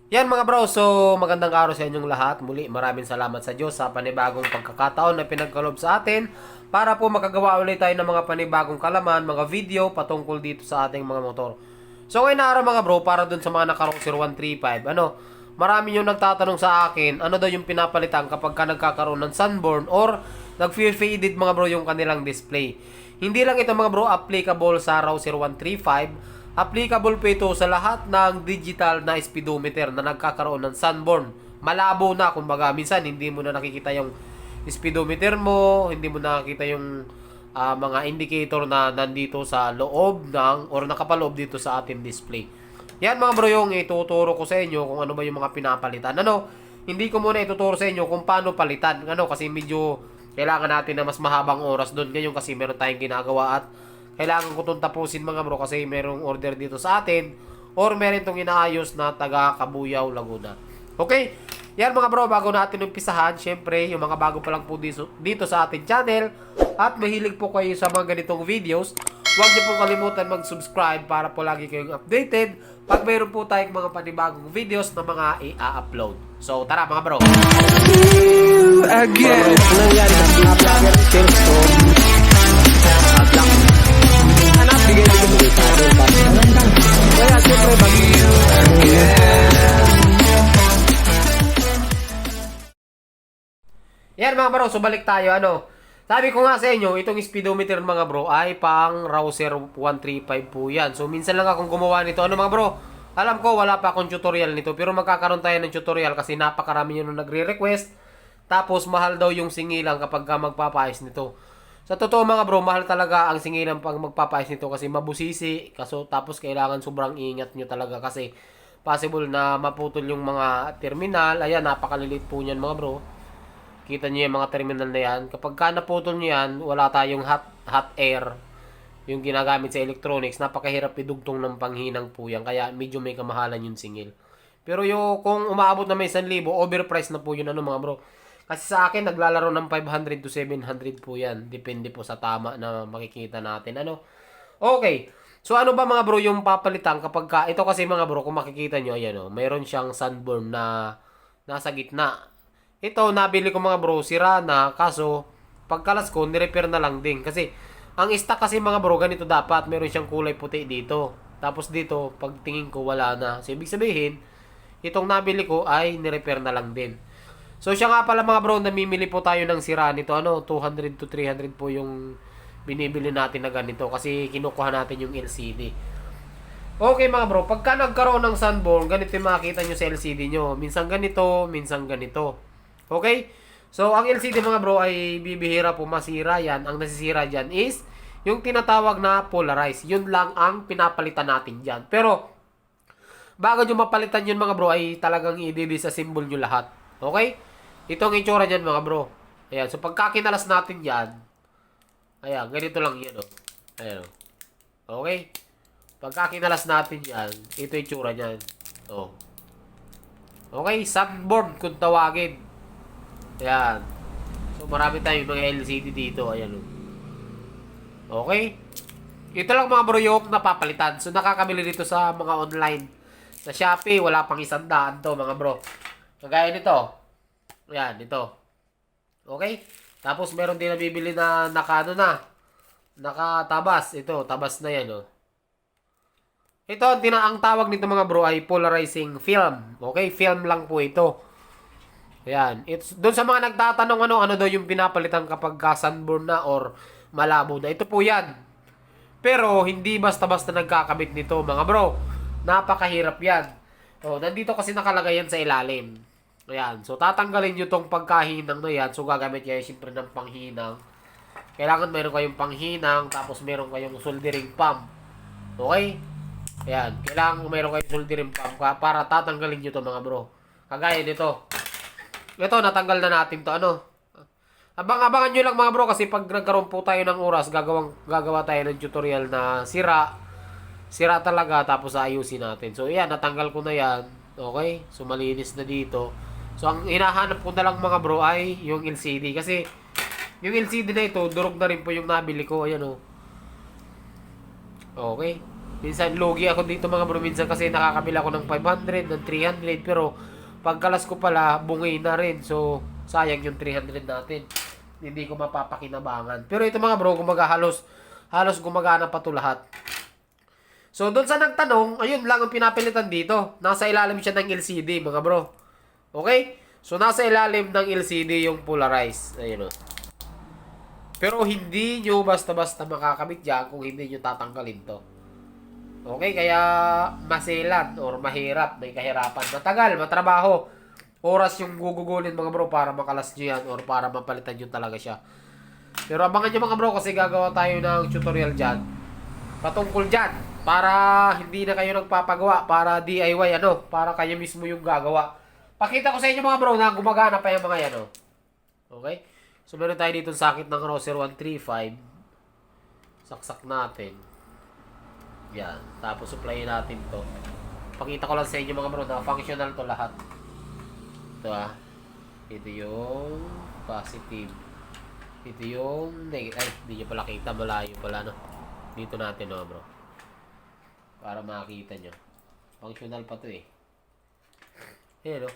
Yan mga bro, so magandang araw sa inyong lahat. Muli, maraming salamat sa Diyos sa panibagong pagkakataon na pinagkaloob sa atin para po makagawa ulit tayo ng mga panibagong kalaman, mga video patungkol dito sa ating mga motor. So ngayon na araw mga bro, para dun sa mga nakarong 0135, marami yung nagtatanong sa akin, ano daw yung pinapalitan kapag ka nagkakaroon ng sunburn or nag-faded mga bro yung kanilang display. Hindi lang ito mga bro applicable sa RAW 0135, applicable po ito sa lahat ng digital na speedometer na nagkakaroon ng sunburn. Malabo na, kumbaga minsan hindi mo na nakikita yung speedometer mo, hindi mo nakikita yung mga indicator na nandito sa loob ng or nakapaloob dito sa ating display. Yan mga bro yung ituturo ko sa inyo kung ano ba yung mga pinapalitan. Hindi ko muna ituturo sa inyo kung paano palitan. Kasi medyo kailangan natin na mas mahabang oras doon. Ngayon kasi meron tayong ginagawa at kailangan ko itong tapusin mga bro kasi merong order dito sa atin or meron itong inaayos na taga Cabuyao, Laguna. Okay? Yan mga bro, bago natin umpisahan, syempre yung mga bago pa lang po dito sa ating channel at mahilig po kayo sa mga ganitong videos, huwag niyo pong kalimutan mag-subscribe para po lagi kayong updated pag mayroon po tayong mga panibagong videos na mga i-upload. So tara mga bro. Again. Ano yan? Mga vlogger skills ko. Anak, bigay-bigay mo sa atin. Kaya siyempre, Yan mga bro, so balik tayo. Sabi ko nga sa inyo, itong speedometer mga bro ay pang Rouser 135 po yan. So minsan lang akong gumawa nito. Mga bro, alam ko wala pa akong tutorial nito, pero magkakaroon tayo ng tutorial kasi napakarami nyo nagre-request. Tapos mahal daw yung singilan kapag ka magpapayos nito. Sa totoo mga bro, mahal talaga ang singilan pag magpapayos nito kasi mabusisi. Tapos kailangan sobrang ingat nyo talaga kasi possible na maputol yung mga terminal. Ayan, napakalilit po niyan mga bro. Kita nyo yung mga terminal na yan. Kapag ka naputol nyo yan, wala tayong hot air. Yung ginagamit sa electronics, napakahirap idugtong ng panghinang po yan. Kaya medyo may kamahalan yung singil. Pero kung umaabot na may 1,000, overpriced na po yun mga bro. Kasi sa akin, naglalaro ng 500 to 700 po yan. Depende po sa tama na makikita natin. Okay. So ano ba mga bro yung papalitan kapag ka, ito kasi mga bro, kung makikita nyo, ayan mayroon siyang sunburn na nasa gitna. Ito, nabili ko mga bro, sira na, kaso, pagkalas ko, nirepair na lang din. Kasi, ang stock kasi mga bro, ganito dapat, meron siyang kulay puti dito. Tapos dito, pagtingin ko, wala na. So, ibig sabihin, itong nabili ko ay nirepair na lang din. So, siya nga pala mga bro, namimili po tayo ng sira nito. 200 to 300 po yung binibili natin na ganito. Kasi, kinukuha natin yung LCD. Okay mga bro, pagka nagkaroon ng sunburn, ganito yung makikita nyo sa LCD nyo. Minsan ganito, minsan ganito. Okay? So, ang LCD mga bro ay bibihira po masira yan. Ang nasisira dyan is yung tinatawag na polarized. Yun lang ang pinapalitan natin dyan. Pero, bago nyo mapalitan yun mga bro ay talagang i-disassemble nyo lahat. Okay? Ito ang itsura dyan mga bro. Ayan. So, pagka kinalas natin yan, ayan, ganito lang yan. Ayan. Okay? Pagka kinalas natin yan, ito yung itsura dyan. Okay? Sunburn kung tawagin. Ayan. So, marami tayong mga LCD dito. Ayan. Okay? Ito lang mga bro yung napapalitan. So, nakakabili dito sa mga online. Sa Shopee, wala pang 100 to mga bro. Kagaya nito. Ayan, ito. Okay? Tapos, meron din nabibili na nakatabas. Ito, tabas na yan. Ito, ang tawag nito mga bro ay polarizing film. Okay? Film lang po ito. Ayan. Doon sa mga nagtatanong ano daw yung pinapalitan kapag sunburn na or malabo na. Ito po yan. Pero hindi basta-basta nagkakabit nito mga bro. Napakahirap yan. Nandito kasi nakalagay yan sa ilalim. Ayan. So tatanggalin nyo tong pagkahinang na yan. So gagamit kayo siyempre ng panghinang. Kailangan meron kayong panghinang. Tapos meron kayong soldering pump. Okay? Ayan. Kailangan meron kayong soldering pump para tatanggalin nyo to mga bro. Kagaya nito. Ito, natanggal na natin to. Abangan nyo lang mga bro kasi pag nagkaroon po tayo ng oras, gagawa tayo ng tutorial na sira. Sira talaga, tapos ayusin natin. So, yan, natanggal ko na yan. Okay? So, malinis na dito. So, ang hinahanap ko na lang mga bro ay yung LCD. Kasi, yung LCD na ito, durog na rin po yung nabili ko. Ayan Okay? Minsan lugi ako dito mga bro, minsan kasi nakakabila ako ng 500, ng 300, pero pagkalas ko pala, bungay na rin. So, sayang yung 300 natin. Hindi ko mapapakinabangan. Pero ito mga bro, halos gumagana pa to lahat. So, doon sa nagtanong, ayun lang ang pinapilitan dito. Nasa ilalim siya ng LCD, mga bro. Okay? So, nasa ilalim ng LCD yung polarized. Ayun o. Pero hindi nyo basta-basta makakabit dyan kung hindi nyo tatanggalin to. Okay? Kaya maselan or mahirap, may kahirapan. Matagal, matrabaho. Oras yung gugugulin mga bro para makalas nyo yan or para mapalitan nyo talaga siya. Pero abangan nyo mga bro kasi gagawa tayo ng tutorial dyan. Patungkol dyan. Para hindi na kayo nagpapagawa. Para DIY para kayo mismo yung gagawa. Pakita ko sa inyo mga bro na gumagana pa yung mga yan Okay? So meron tayo dito sakit ng Rouser 135. Saksak natin. Yan. Tapos supplyin natin to. Pakita ko lang sa inyo mga bro na functional to lahat. Ito Ito yung positive. Ito yung negative. Ay, hindi nyo pala kita. Malayo pala Dito natin bro. Para makita nyo. Functional pa to Ayan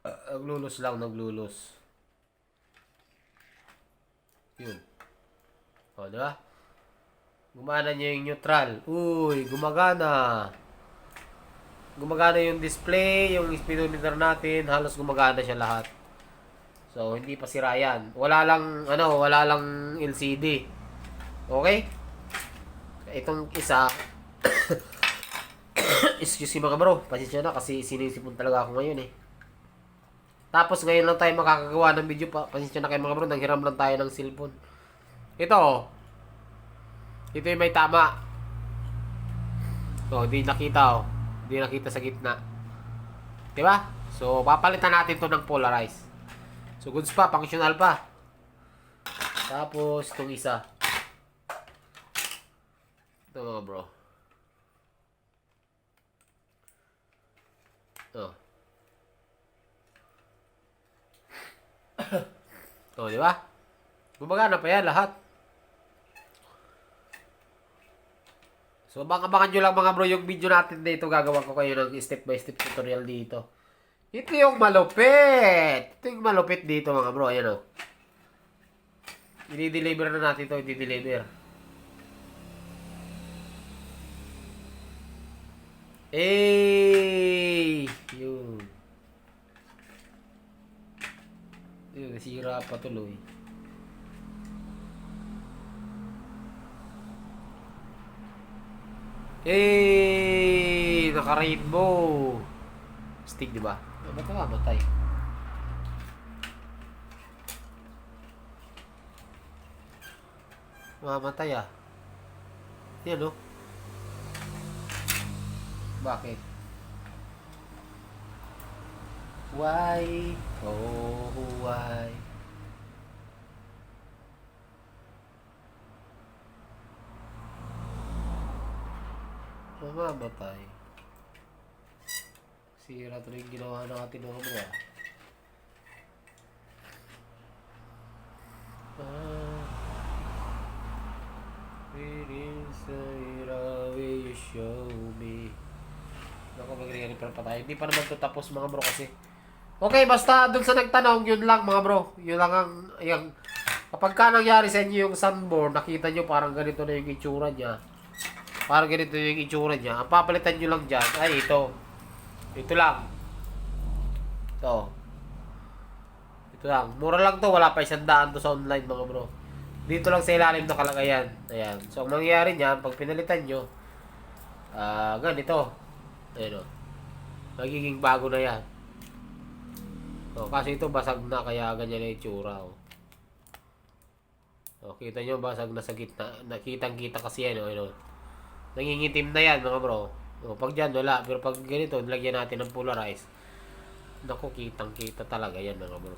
Naglulus lang, naglulus. Yun. Diba? Gumana niya yung neutral. Uy, gumagana. Gumagana yung display, yung speedometer natin, halos gumagana siya lahat. So, hindi pa sira yan. Wala lang LCD. Okay? Itong isa, excuse me mga bro, pasensya na kasi sinisipon talaga ako ngayon Tapos ngayon lang tayo makakagawa ng video pa. Pasensya na kayo mga bro, nanghiram lang tayo ng cellphone. Ito yung may tama. Hindi nakita Hindi nakita sa gitna. Diba? So, papalitan natin to ng polarized. So, goods pa, functional pa. Tapos, itong isa. Ito mga bro. Di ba? Gumagana pa yan lahat. So, abangan nyo lang mga bro yung video natin dito. Gagawa ko kayo ng step by step tutorial dito. Ito yung malupit. Ito yung malupit dito mga bro. Ayan I-deliver na natin ito. I-deliver. Yun. Nasira pa tuloy. Naka-rainbow. Stick, di ba? Ba't namamatay? Mamamatay Yan Bakit? Why? Oh, why? Mamamatay. Sira tuloy yung ginawa natin mga bro will you show me? Naku, magre-repair pa tayo. Hindi pa naman ito tapos mga bro kasi. Okay, basta dun sa nagtanong, yun lang mga bro. Yun lang yung kapag ka nangyari sa inyo yung sunburn, nakita nyo parang ganito na yung itsura niya. Parang ganito yung itsura niya. Ang papalitan nyo lang dyan ay ito. Ito lang. Ito lang. Mura lang to. Wala pa 100 to sa online mga bro. Dito lang sa ilalim nakalagay yan. Ayan. So, ang mangyayari niyan, pag pinalitan nyo, ganito. Ayan magiging bago na yan. Kasi ito basag na, kaya ganyan na yung tsura. Kita nyo, basag na sa gitna. Nakitang-kita kasi yan. Nangingitim na yan mga bro. Pag dyan, wala. Pero pag ganito, nilagyan natin ng polarized. Naku, kitang-kita talaga yan mga bro.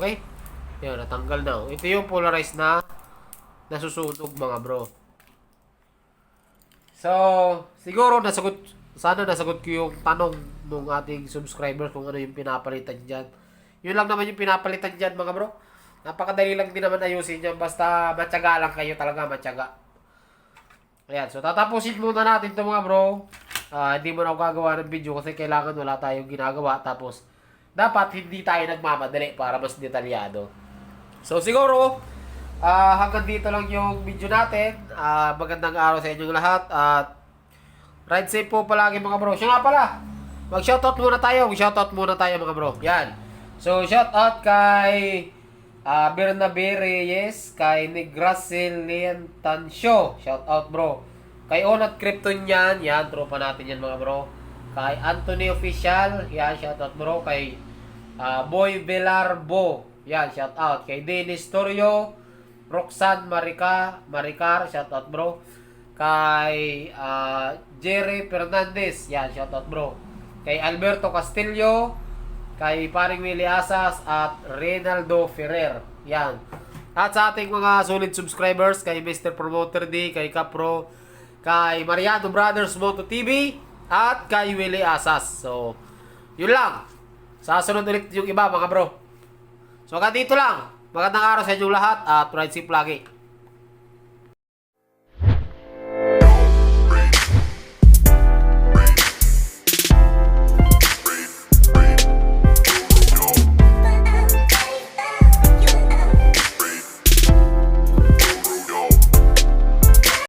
Okay? Yan, natanggal na. Ito yung polarized na nasusunog mga bro. So, siguro sana nasagot ko yung tanong ng ating subscriber kung ano yung pinapalitan dyan. Yun lang naman yung pinapalitan dyan mga bro. Napakadali lang din naman ayusin dyan. Basta matyaga lang kayo talaga, matyaga. Ayan, so tatapusin muna natin to mga bro. Hindi mo na ako gagawa ng video kasi kailangan wala tayong ginagawa. Tapos, dapat hindi tayo nagmamadali para mas detalyado. So, siguro, hanggang dito lang yung video natin. Magandang araw sa inyong lahat. At ride safe po palagi mga bro. Siya nga pala, mag-shoutout muna tayo. Mag-shoutout muna tayo mga bro. Yan. So, shoutout kay Bernabe Reyes, kay Negracil Lientancio. Shoutout bro. Kay Onat Krypton yan. Yan, tropa natin yan mga bro. Kay Anthony Official. Yan, shoutout bro. Kay Boy Velarbo. Yan, shoutout. Kay Dennis Torio. Roxanne Maricar. Shoutout bro. Kay Jerry Fernandez. Yan, shoutout bro. Kay Alberto Castillo. Kay Paring Willie Asas. At Reynaldo Ferrer. Yan. At sa ating mga solid subscribers. Kay Mr. Promoter D. Kay Capro. Kay Mariano Brothers Moto TV. At kay Willie Asas. So, yun lang. Sasunod ulit yung iba mga bro. So hanggang dito lang. Magandang araw sa inyong lahat at ride safe lagi.